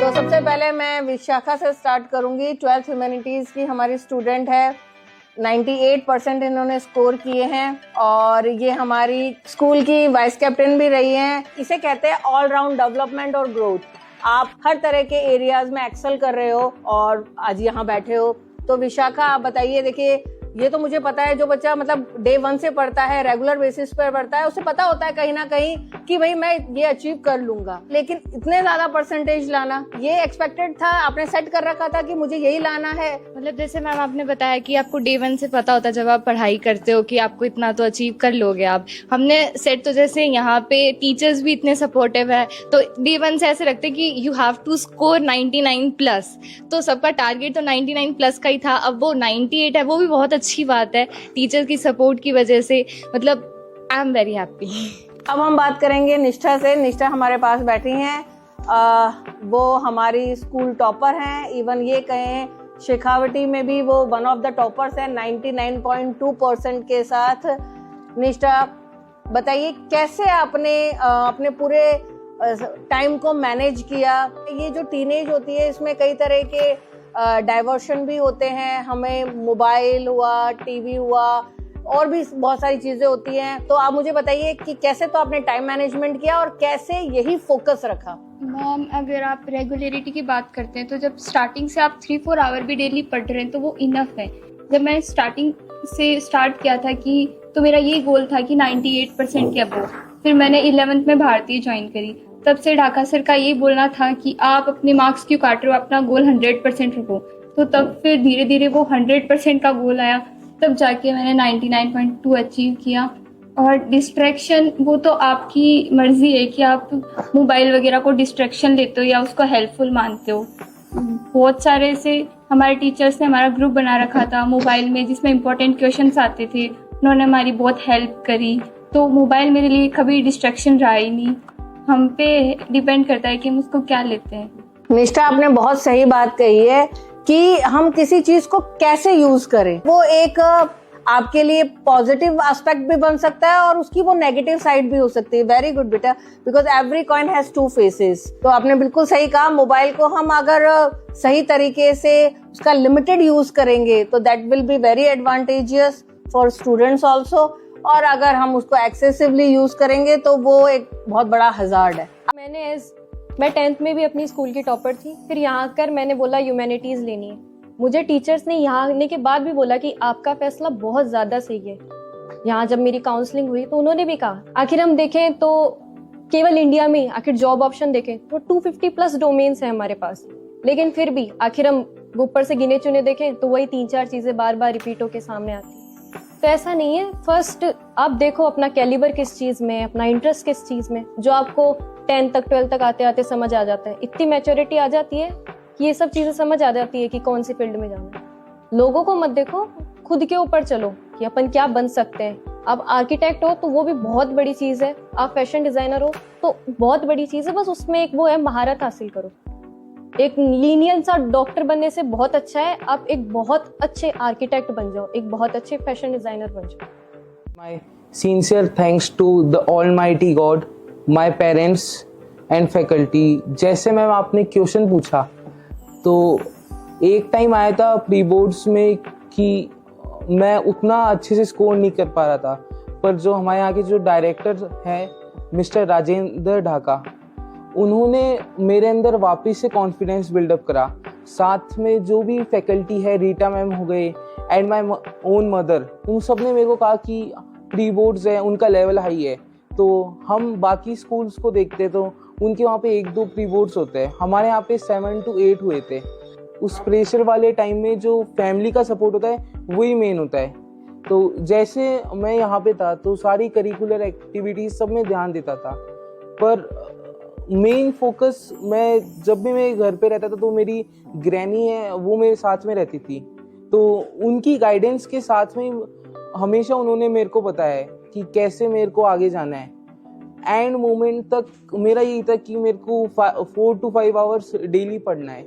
तो सबसे पहले मैं विशाखा से स्टार्ट करूंगी। 12th ह्यूमैनिटीज़ की हमारी स्टूडेंट है। 98% इन्होंने स्कोर किए हैं और ये हमारी स्कूल की वाइस कैप्टन भी रही हैं। इसे कहते हैं ऑल राउंड डेवलपमेंट और ग्रोथ। आप हर तरह के एरियाज में एक्सेल कर रहे हो और आज यहाँ बैठे हो। तो विशाखा आप बताइए, देखिए ये तो मुझे पता है, जो बच्चा मतलब डे 1 से पढ़ता है, रेगुलर बेसिस पर पढ़ता है, उसे पता होता है कहीं ना कहीं कि भाई मैं ये अचीव कर लूंगा। लेकिन इतने ज्यादा परसेंटेज लाना, ये एक्सपेक्टेड था? आपने सेट कर रखा था कि मुझे यही लाना है? मतलब जैसे मैम आपने बताया कि आपको डे 1 से पता होता है जब आप पढ़ाई करते हो कि आपको इतना तो अचीव कर लोगे आप। हमने सेट तो जैसे यहाँ पे टीचर्स भी इतने सपोर्टिव है, तो डे 1 से ऐसे रखते कि you have to score 99 plus. तो सबका टारगेट तो 99 प्लस का ही था। अब वो 98 है, वो भी बहुत अच्छी बात है टीचर की सपोर्ट की वजह से। मतलब आई एम वेरी हैप्पी। अब हम बात करेंगे निष्ठा से। निष्ठा हमारे पास बैठी हैं। वो हमारी स्कूल टॉपर हैं। इवन ये कहें शेखावटी में भी वो वन ऑफ द टॉपर्स हैं 99.2% के साथ। निष्ठा बताइए कैसे आपने अपने पूरे टाइम को मैनेज किया? ये जो टीनेज होती है इसमें कई तरह के डाइवर्शन भी होते हैं। हमें मोबाइल हुआ, टीवी हुआ और भी बहुत सारी चीजें होती हैं। तो आप मुझे बताइए कि कैसे तो आपने टाइम मैनेजमेंट किया और कैसे यही फोकस रखा? मैम अगर आप रेगुलरिटी की बात करते हैं तो जब स्टार्टिंग से आप 3-4 आवर भी डेली पढ़ रहे हैं तो वो इनफ है। जब मैं स्टार्टिंग से स्टार्ट किया था कि तो मेरा ये गोल था कि 98% के अबव। फिर मैंने 11th में भारतीय ज्वाइन करी। तब से ढाका सर का ये बोलना था कि आप अपने मार्क्स क्यों काट रहे हो, अपना गोल 100% रखो। तो तब फिर धीरे धीरे वो 100% का गोल आया। तब जाके मैंने 99.2 अचीव किया। और डिस्ट्रैक्शन वो तो आपकी मर्जी है कि आप मोबाइल वगैरह को डिस्ट्रैक्शन लेते हो या उसको हेल्पफुल मानते हो। बहुत सारे से हमारे टीचर्स ने हमारा ग्रुप बना रखा था मोबाइल में, जिसमें इंपॉर्टेंट क्वेश्चंस आते थे। उन्होंने हमारी बहुत हेल्प करी। तो मोबाइल मेरे लिए कभी डिस्ट्रैक्शन रहा ही नहीं। हम पे डिपेंड करता है कि हम उसको क्या लेते हैं। निष्ठा आपने बहुत सही बात कही है कि हम किसी चीज को कैसे यूज करें। वो एक आपके लिए पॉजिटिव एस्पेक्ट भी बन सकता है और उसकी वो नेगेटिव साइड भी हो सकती है। वेरी गुड बेटा, because every coin has two faces. तो आपने बिल्कुल सही कहा। मोबाइल को हम अगर सही तरीके से उसका लिमिटेड यूज करेंगे तो that will be very advantageous for students also. और अगर हम उसको एक्सेसिवली यूज करेंगे तो वो एक बहुत बड़ा हजार्ड है। मैं 10th में भी अपनी स्कूल की टॉपर थी। फिर यहाँ आकर मैंने बोला ह्यूमैनिटीज़ लेनी है। मुझे टीचर्स ने यहाँ आने के बाद भी बोला कि आपका फैसला बहुत ज़्यादा सही है। यहाँ जब मेरी काउंसलिंग हुई तो उन्होंने भी कहा, आखिर हम देखें तो केवल इंडिया में आखिर जॉब ऑप्शन देखें तो 250 प्लस डोमेन्स हैं हमारे पास। लेकिन फिर भी आखिर हम ऊपर से गिने चुने देखें तो वही 3-4 चीज़ें बार बार रिपीट होकर सामने आती। तो ऐसा नहीं है। फर्स्ट आप देखो अपना कैलिबर किस चीज़ में, अपना इंटरेस्ट किस चीज़ में, जो आपको 10 तक 12 तक आते आते समझ आ जाता है। इतनी मैच्योरिटी आ जाती है कि ये सब चीज़ें समझ आ जाती है कि कौन सी फील्ड में जाना है। लोगों को मत देखो, खुद के ऊपर चलो कि अपन क्या बन सकते हैं। आप आर्किटेक्ट हो तो वो भी बहुत बड़ी चीज़ है। आप फैशन डिज़ाइनर हो तो बहुत बड़ी चीज़ है। बस उसमें एक वो है, महारत हासिल करो। एक लीनियर सा डॉक्टर बनने से बहुत अच्छा है आप एक बहुत अच्छे आर्किटेक्ट बन जाओ, एक बहुत अच्छे फैशन डिज़ाइनर बन जाओ। My sincere thanks to the Almighty God, my parents and faculty। जैसे मैम आपने क्वेश्चन पूछा तो एक टाइम आया था प्री बोर्ड्स में कि मैं उतना अच्छे से स्कोर नहीं कर पा रहा था, पर जो हमारे यहाँ के जो डायरेक्टर हैं मिस्टर राजेंद्र ढाका, उन्होंने मेरे अंदर वापस से कॉन्फिडेंस बिल्डअप करा। साथ में जो भी फैकल्टी है, रीटा मैम हो गए एंड माय ओन मदर, उन सब ने मेरे को कहा कि प्री बोर्ड्स है, उनका लेवल हाई है। तो हम बाकी स्कूल्स को देखते तो उनके वहाँ पे 1-2 प्री बोर्ड्स होते हैं, हमारे यहाँ पे 7 to 8 हुए थे। उस प्रेशर वाले टाइम में जो फैमिली का सपोर्ट होता है वही मेन होता है। तो जैसे मैं यहाँ पे था तो सारी करिकुलर एक्टिविटीज सब में ध्यान देता था, पर मेन फोकस मैं जब भी मैं घर पे रहता था तो मेरी ग्रैनी है वो मेरे साथ में रहती थी। तो उनकी गाइडेंस के साथ में हमेशा उन्होंने मेरे को बताया कि कैसे मेरे को आगे जाना है। एंड मोमेंट तक मेरा यही था कि मेरे को 4 to 5 आवर्स डेली पढ़ना है।